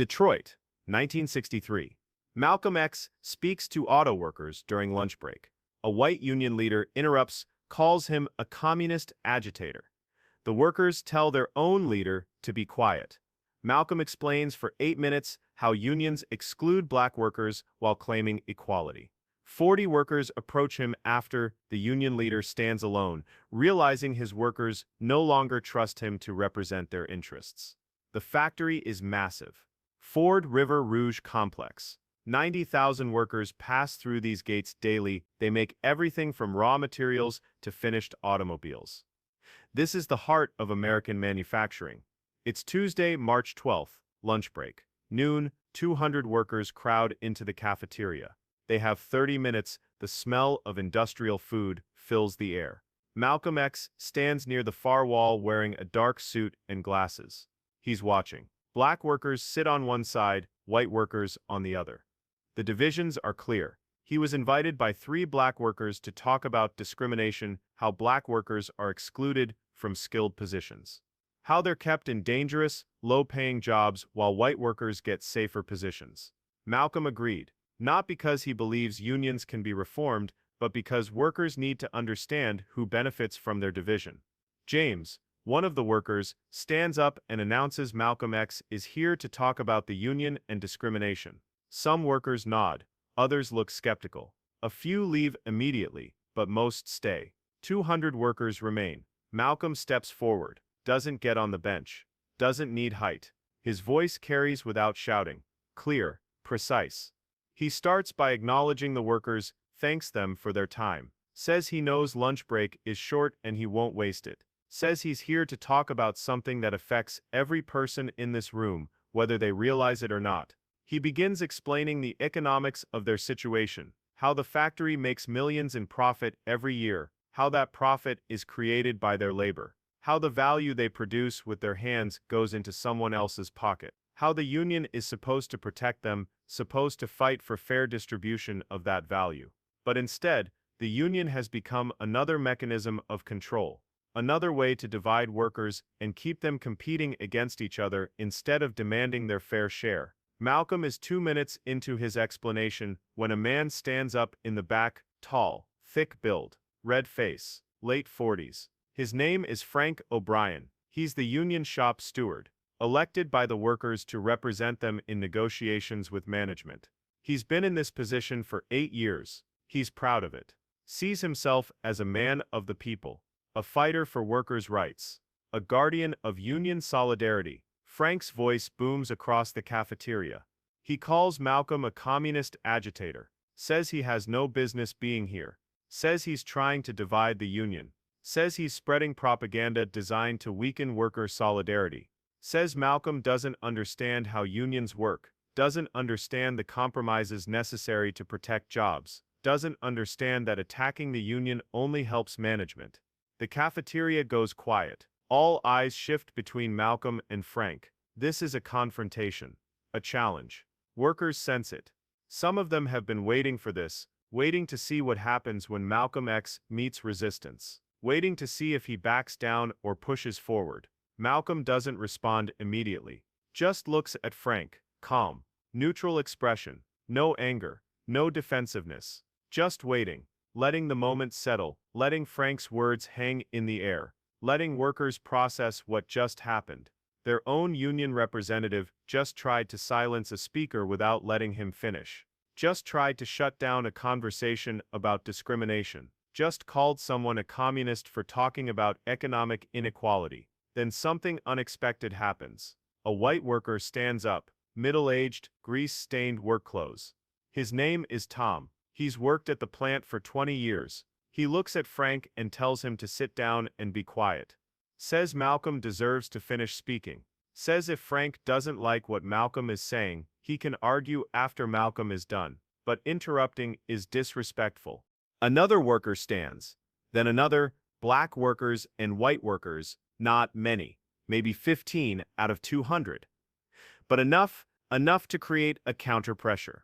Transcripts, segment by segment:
Detroit, 1963. Malcolm X speaks to auto workers during lunch break. A white union leader interrupts, calls him a communist agitator. The workers tell their own leader to be quiet. Malcolm explains for 8 minutes how unions exclude black workers while claiming equality. 40 workers approach him after the union leader stands alone, realizing his workers no longer trust him to represent their interests. The factory is massive. Ford River Rouge Complex. 90,000 workers pass through these gates daily. They make everything from raw materials to finished automobiles. This is the heart of American manufacturing. It's Tuesday, March 12th, lunch break. Noon, 200 workers crowd into the cafeteria. They have 30 minutes. The smell of industrial food fills the air. Malcolm X stands near the far wall wearing a dark suit and glasses. He's watching. Black workers sit on one side, white workers on the other. The divisions are clear. He was invited by 3 black workers to talk about discrimination, how black workers are excluded from skilled positions, how they're kept in dangerous, low-paying jobs while white workers get safer positions. Malcolm agreed, not because he believes unions can be reformed, but because workers need to understand who benefits from their division. James, one of the workers, stands up and announces Malcolm X is here to talk about the union and discrimination. Some workers nod, others look skeptical. A few leave immediately, but most stay. 200 workers remain. Malcolm steps forward, doesn't get on the bench, doesn't need height. His voice carries without shouting, clear, precise. He starts by acknowledging the workers, thanks them for their time, says he knows lunch break is short and he won't waste it, says he's here to talk about something that affects every person in this room, whether they realize it or not. He begins explaining the economics of their situation, how the factory makes millions in profit every year, how that profit is created by their labor, how the value they produce with their hands goes into someone else's pocket, how the union is supposed to protect them, supposed to fight for fair distribution of that value. But instead, the union has become another mechanism of control, another way to divide workers and keep them competing against each other instead of demanding their fair share. Malcolm is 2 minutes into his explanation when a man stands up in the back, tall, thick build, red face, late 40s. His name is Frank O'Brien. He's the union shop steward, elected by the workers to represent them in negotiations with management. He's been in this position for 8 years. He's proud of it. Sees himself as a man of the people, a fighter for workers' rights, a guardian of union solidarity. Frank's voice booms across the cafeteria. He calls Malcolm a communist agitator, says he has no business being here, says he's trying to divide the union, says he's spreading propaganda designed to weaken worker solidarity, says Malcolm doesn't understand how unions work, doesn't understand the compromises necessary to protect jobs, doesn't understand that attacking the union only helps management. The cafeteria goes quiet. All eyes shift between Malcolm and Frank. This is a confrontation, a challenge. Workers sense it. Some of them have been waiting for this, waiting to see what happens when Malcolm X meets resistance, waiting to see if he backs down or pushes forward. Malcolm doesn't respond immediately, just looks at Frank, calm, neutral expression, no anger, no defensiveness, just waiting, letting the moment settle, letting Frank's words hang in the air, letting workers process what just happened. Their own union representative just tried to silence a speaker without letting him finish, just tried to shut down a conversation about discrimination, just called someone a communist for talking about economic inequality. Then something unexpected happens. A white worker stands up, middle-aged, grease-stained work clothes. His name is Tom. He's worked at the plant for 20 years. He looks at Frank and tells him to sit down and be quiet. Says Malcolm deserves to finish speaking. Says if Frank doesn't like what Malcolm is saying, he can argue after Malcolm is done. But interrupting is disrespectful. Another worker stands. Then another, black workers and white workers, not many, maybe 15 out of 200. But enough to create a counter-pressure.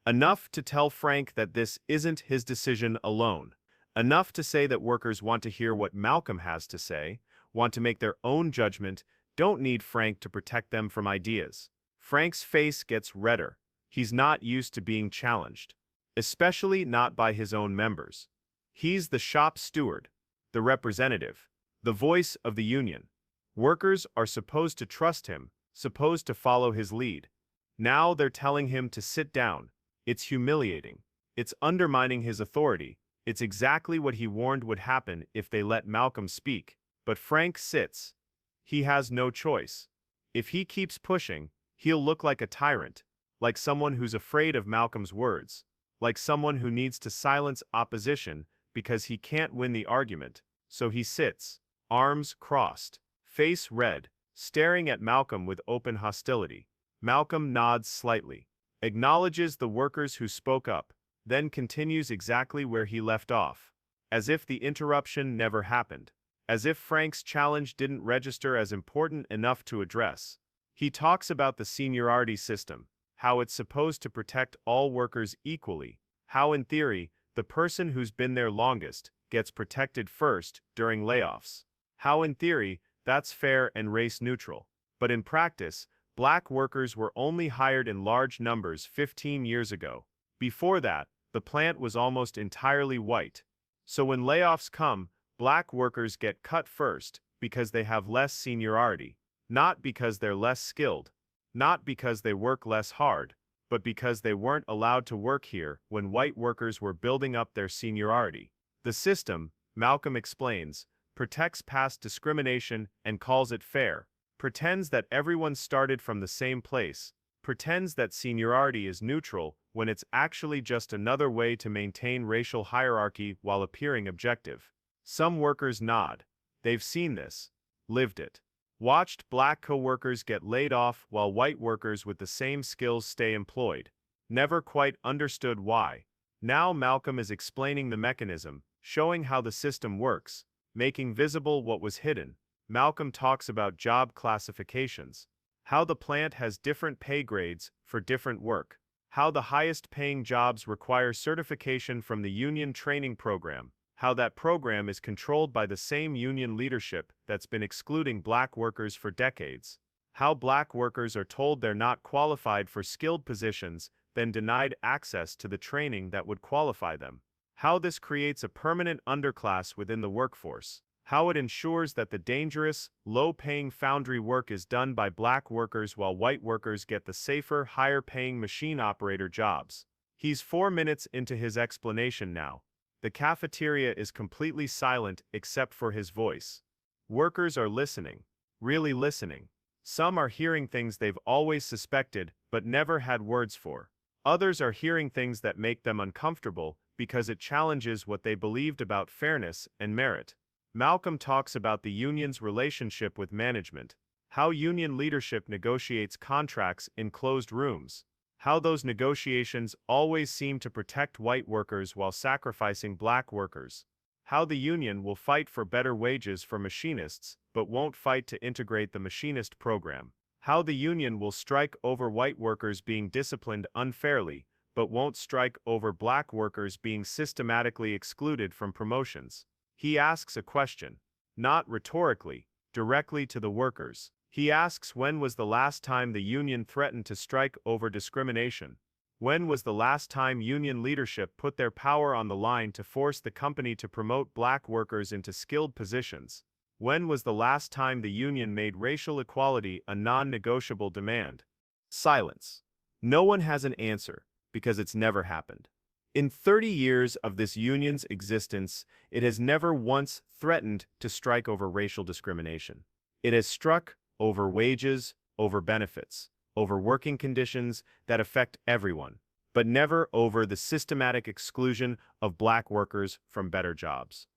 Enough to tell Frank that this isn't his decision alone. Enough to say that workers want to hear what Malcolm has to say, want to make their own judgment, don't need Frank to protect them from ideas. Frank's face gets redder. He's not used to being challenged, especially not by his own members. He's the shop steward, the representative, the voice of the union. Workers are supposed to trust him, supposed to follow his lead. Now they're telling him to sit down. It's humiliating. It's undermining his authority. It's exactly what he warned would happen if they let Malcolm speak. But Frank sits. He has no choice. If he keeps pushing, he'll look like a tyrant, like someone who's afraid of Malcolm's words, like someone who needs to silence opposition because he can't win the argument. So he sits, arms crossed, face red, staring at Malcolm with open hostility. Malcolm nods slightly, acknowledges the workers who spoke up, then continues exactly where he left off, as if the interruption never happened, as if Frank's challenge didn't register as important enough to address. He talks about the seniority system, how it's supposed to protect all workers equally, how in theory, the person who's been there longest gets protected first during layoffs, how in theory, that's fair and race neutral. But in practice, black workers were only hired in large numbers 15 years ago. Before that, the plant was almost entirely white. So when layoffs come, black workers get cut first because they have less seniority, not because they're less skilled, not because they work less hard, but because they weren't allowed to work here when white workers were building up their seniority. The system, Malcolm explains, protects past discrimination and calls it fair, pretends that everyone started from the same place, pretends that seniority is neutral when it's actually just another way to maintain racial hierarchy while appearing objective. Some workers nod. They've seen this, lived it. Watched black co-workers get laid off while white workers with the same skills stay employed. Never quite understood why. Now Malcolm is explaining the mechanism, showing how the system works, making visible what was hidden. Malcolm talks about job classifications, how the plant has different pay grades for different work, how the highest paying jobs require certification from the union training program, how that program is controlled by the same union leadership that's been excluding black workers for decades, how black workers are told they're not qualified for skilled positions, then denied access to the training that would qualify them, how this creates a permanent underclass within the workforce, how it ensures that the dangerous, low-paying foundry work is done by black workers while white workers get the safer, higher-paying machine operator jobs. He's 4 minutes into his explanation now. The cafeteria is completely silent except for his voice. Workers are listening, really listening. Some are hearing things they've always suspected but never had words for. Others are hearing things that make them uncomfortable because it challenges what they believed about fairness and merit. Malcolm talks about the union's relationship with management, how union leadership negotiates contracts in closed rooms, how those negotiations always seem to protect white workers while sacrificing black workers, how the union will fight for better wages for machinists but won't fight to integrate the machinist program, how the union will strike over white workers being disciplined unfairly but won't strike over black workers being systematically excluded from promotions. He asks a question, not rhetorically, directly to the workers. He asks when was the last time the union threatened to strike over discrimination? When was the last time union leadership put their power on the line to force the company to promote black workers into skilled positions? When was the last time the union made racial equality a non-negotiable demand? Silence. No one has an answer, because it's never happened. In 30 years of this union's existence, it has never once threatened to strike over racial discrimination. It has struck over wages, over benefits, over working conditions that affect everyone, but never over the systematic exclusion of black workers from better jobs.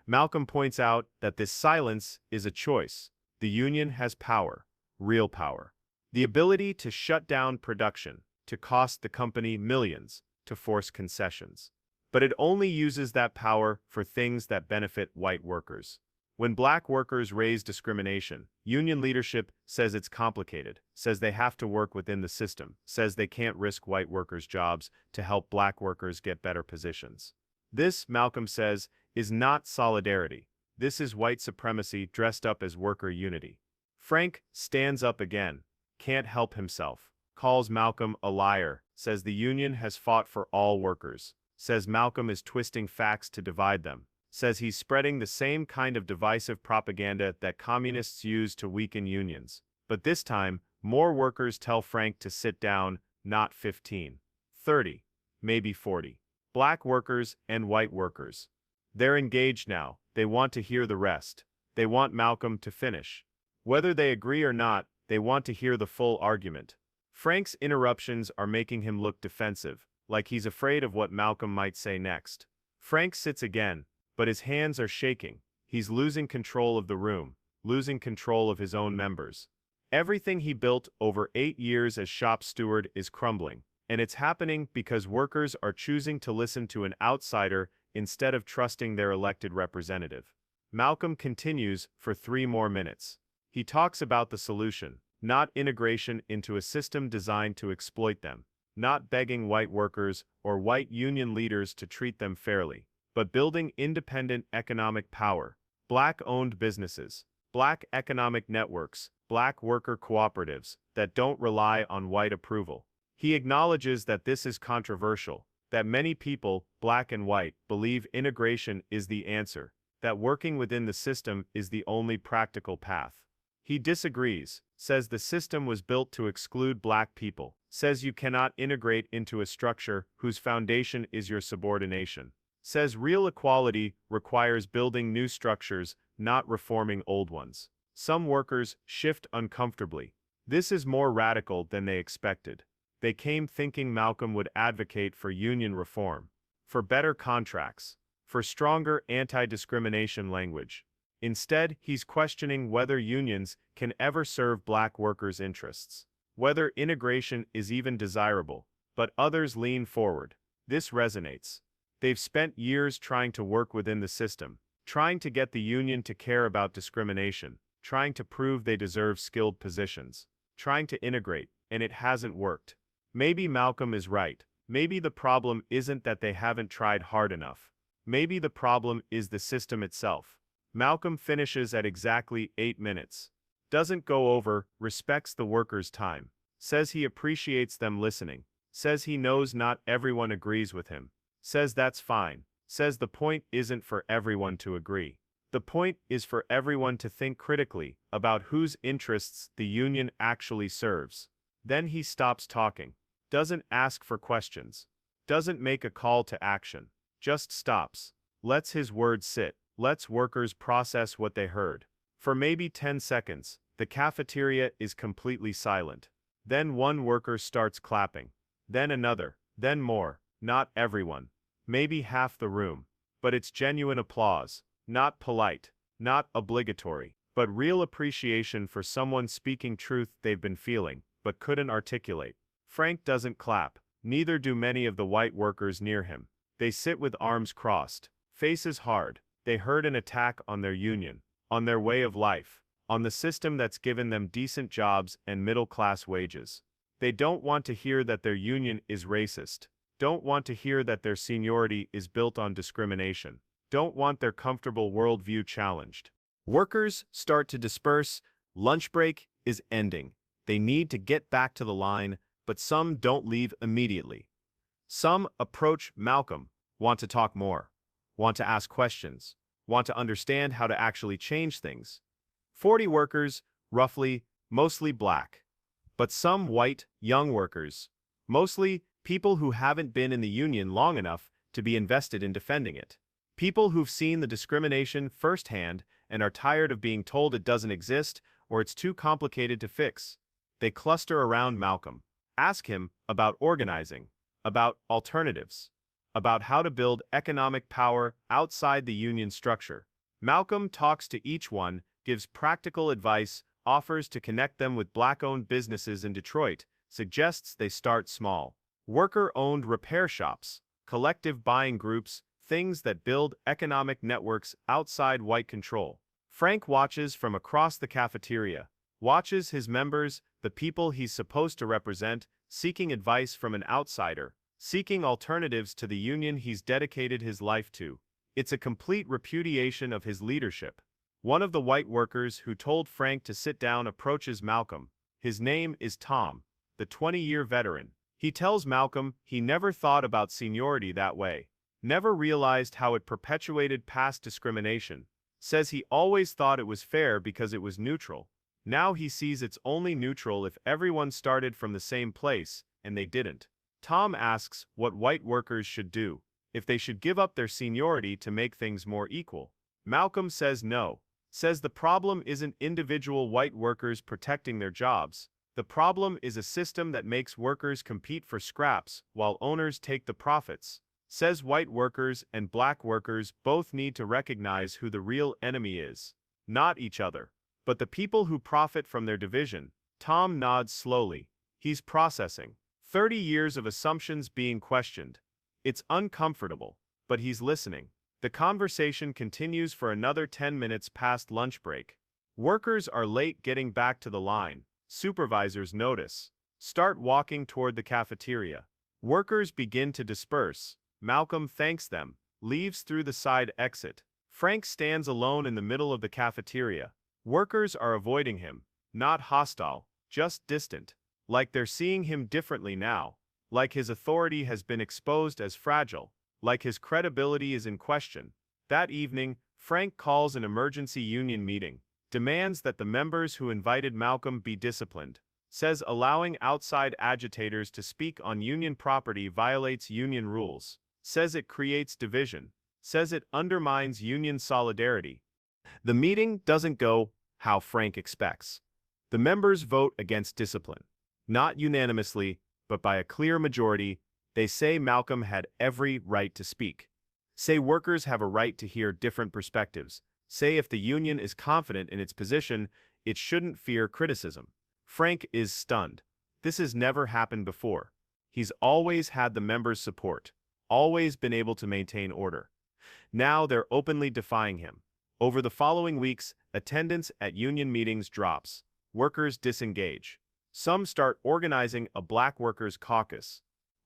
Malcolm points out that this silence is a choice. The union has power, real power. The ability to shut down production, to cost the company millions, to force concessions. But it only uses that power for things that benefit white workers. When black workers raise discrimination, union leadership says it's complicated, says they have to work within the system, says they can't risk white workers' jobs to help black workers get better positions. This, Malcolm says, is not solidarity. This is white supremacy dressed up as worker unity. Frank stands up again, can't help himself. calls Malcolm a liar, says the union has fought for all workers, says Malcolm is twisting facts to divide them, says he's spreading the same kind of divisive propaganda that communists use to weaken unions. But this time, more workers tell Frank to sit down, not 15, 30, maybe 40. Black workers and white workers. They're engaged now, they want to hear the rest. They want Malcolm to finish. Whether they agree or not, they want to hear the full argument. Frank's interruptions are making him look defensive, like he's afraid of what Malcolm might say next. Frank sits again, but his hands are shaking. He's losing control of the room, losing control of his own members. Everything he built over 8 years as shop steward is crumbling, and it's happening because workers are choosing to listen to an outsider instead of trusting their elected representative. Malcolm continues for 3 more minutes. He talks about the solution, not integration into a system designed to exploit them, not begging white workers or white union leaders to treat them fairly, but building independent economic power, black-owned businesses, black economic networks, black worker cooperatives that don't rely on white approval. He acknowledges that this is controversial, that many people, black and white, believe integration is the answer, that working within the system is the only practical path. He disagrees, says the system was built to exclude black people, says you cannot integrate into a structure whose foundation is your subordination, says real equality requires building new structures, not reforming old ones. Some workers shift uncomfortably. This is more radical than they expected. They came thinking Malcolm would advocate for union reform, for better contracts, for stronger anti-discrimination language. Instead, he's questioning whether unions can ever serve black workers' interests, whether integration is even desirable. But others lean forward. This resonates. They've spent years trying to work within the system, trying to get the union to care about discrimination, trying to prove they deserve skilled positions, trying to integrate, and it hasn't worked. Maybe Malcolm is right. Maybe the problem isn't that they haven't tried hard enough. Maybe the problem is the system itself. Malcolm finishes at exactly 8 minutes. Doesn't go over, respects the workers' time. Says he appreciates them listening. Says he knows not everyone agrees with him. Says that's fine. Says the point isn't for everyone to agree. The point is for everyone to think critically about whose interests the union actually serves. Then he stops talking. Doesn't ask for questions. Doesn't make a call to action. Just stops. Lets his words sit. Lets workers process what they heard. For maybe 10 seconds, the cafeteria is completely silent. Then one worker starts clapping. Then another. Then more. Not everyone. Maybe half the room. But it's genuine applause. Not polite. Not obligatory. But real appreciation for someone speaking truth they've been feeling, but couldn't articulate. Frank doesn't clap. Neither do many of the white workers near him. They sit with arms crossed, faces hard. They heard an attack on their union, on their way of life, on the system that's given them decent jobs and middle-class wages. They don't want to hear that their union is racist, don't want to hear that their seniority is built on discrimination, don't want their comfortable worldview challenged. Workers start to disperse. Lunch break is ending. They need to get back to the line, but some don't leave immediately. Some approach Malcolm, want to talk more, want to ask questions, want to understand how to actually change things. 40 workers, roughly, mostly black. But some white, young workers, mostly people who haven't been in the union long enough to be invested in defending it. People who've seen the discrimination firsthand and are tired of being told it doesn't exist or it's too complicated to fix. They cluster around Malcolm, ask him about organizing, about alternatives, about how to build economic power outside the union structure. Malcolm talks to each one, gives practical advice, offers to connect them with black-owned businesses in Detroit, suggests they start small. Worker-owned repair shops, collective buying groups, things that build economic networks outside white control. Frank watches from across the cafeteria, watches his members, the people he's supposed to represent, seeking advice from an outsider, seeking alternatives to the union he's dedicated his life to. It's a complete repudiation of his leadership. One of the white workers who told Frank to sit down approaches Malcolm. His name is Tom. the 20-year veteran. He tells Malcolm he never thought about seniority that way, never realized how it perpetuated past discrimination. Says he always thought it was fair because it was neutral. Now he sees it's only neutral if everyone started from the same place, and they didn't. Tom asks what white workers should do, if they should give up their seniority to make things more equal. Malcolm says no, says the problem isn't individual white workers protecting their jobs. The problem is a system that makes workers compete for scraps while owners take the profits. Says white workers and black workers both need to recognize who the real enemy is. Not each other, but the people who profit from their division. Tom nods slowly. He's processing. 30 years of assumptions being questioned. It's uncomfortable, but he's listening. The conversation continues for another 10 minutes past lunch break. Workers are late getting back to the line. Supervisors notice. Start walking toward the cafeteria. Workers begin to disperse. Malcolm thanks them, leaves through the side exit. Frank stands alone in the middle of the cafeteria. Workers are avoiding him, not hostile, just distant. Like they're seeing him differently now. Like his authority has been exposed as fragile. Like his credibility is in question. That evening, Frank calls an emergency union meeting. Demands that the members who invited Malcolm be disciplined. Says allowing outside agitators to speak on union property violates union rules. Says it creates division. Says it undermines union solidarity. The meeting doesn't go how Frank expects. The members vote against discipline. Not unanimously, but by a clear majority. They say Malcolm had every right to speak. Say workers have a right to hear different perspectives. Say if the union is confident in its position, it shouldn't fear criticism. Frank is stunned. This has never happened before. He's always had the members' support, always been able to maintain order. Now they're openly defying him. Over the following weeks, attendance at union meetings drops. Workers disengage. Some start organizing a Black Workers' Caucus.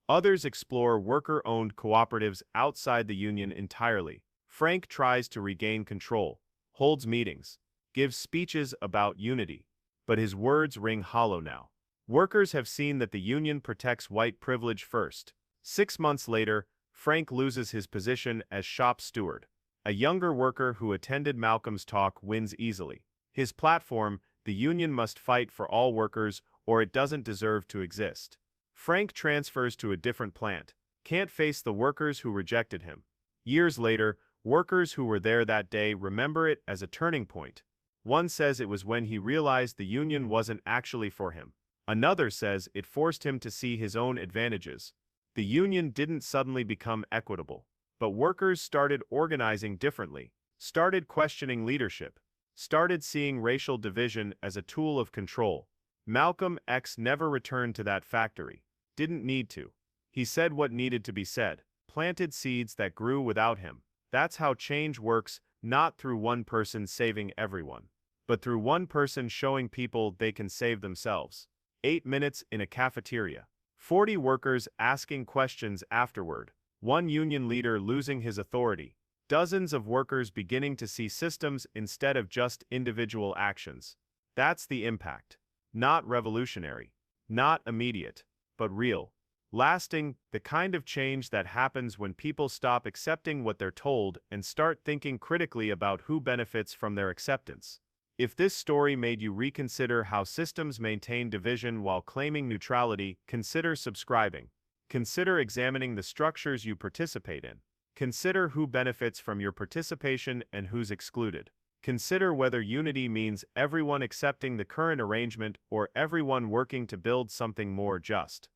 Others explore worker-owned cooperatives outside the union entirely. Frank tries to regain control, holds meetings, gives speeches about unity. But his words ring hollow now. Workers have seen that the union protects white privilege first. 6 months later, Frank loses his position as shop steward. A younger worker who attended Malcolm's talk wins easily. His platform, the union must fight for all workers or it doesn't deserve to exist. Frank transfers to a different plant, can't face the workers who rejected him. Years later, workers who were there that day remember it as a turning point. One says it was when he realized the union wasn't actually for him. Another says it forced him to see his own advantages. The union didn't suddenly become equitable, but workers started organizing differently, started questioning leadership, started seeing racial division as a tool of control. Malcolm X never returned to that factory. Didn't need to. He said what needed to be said, planted seeds that grew without him. That's how change works, not through one person saving everyone, but through one person showing people they can save themselves. 8 minutes in a cafeteria. 40 workers asking questions afterward. One union leader losing his authority. Dozens of workers beginning to see systems instead of just individual actions. That's the impact. Not revolutionary. Not immediate. But real. Lasting, the kind of change that happens when people stop accepting what they're told and start thinking critically about who benefits from their acceptance. If this story made you reconsider how systems maintain division while claiming neutrality, consider subscribing. Consider examining the structures you participate in. Consider who benefits from your participation and who's excluded. Consider whether unity means everyone accepting the current arrangement or everyone working to build something more just.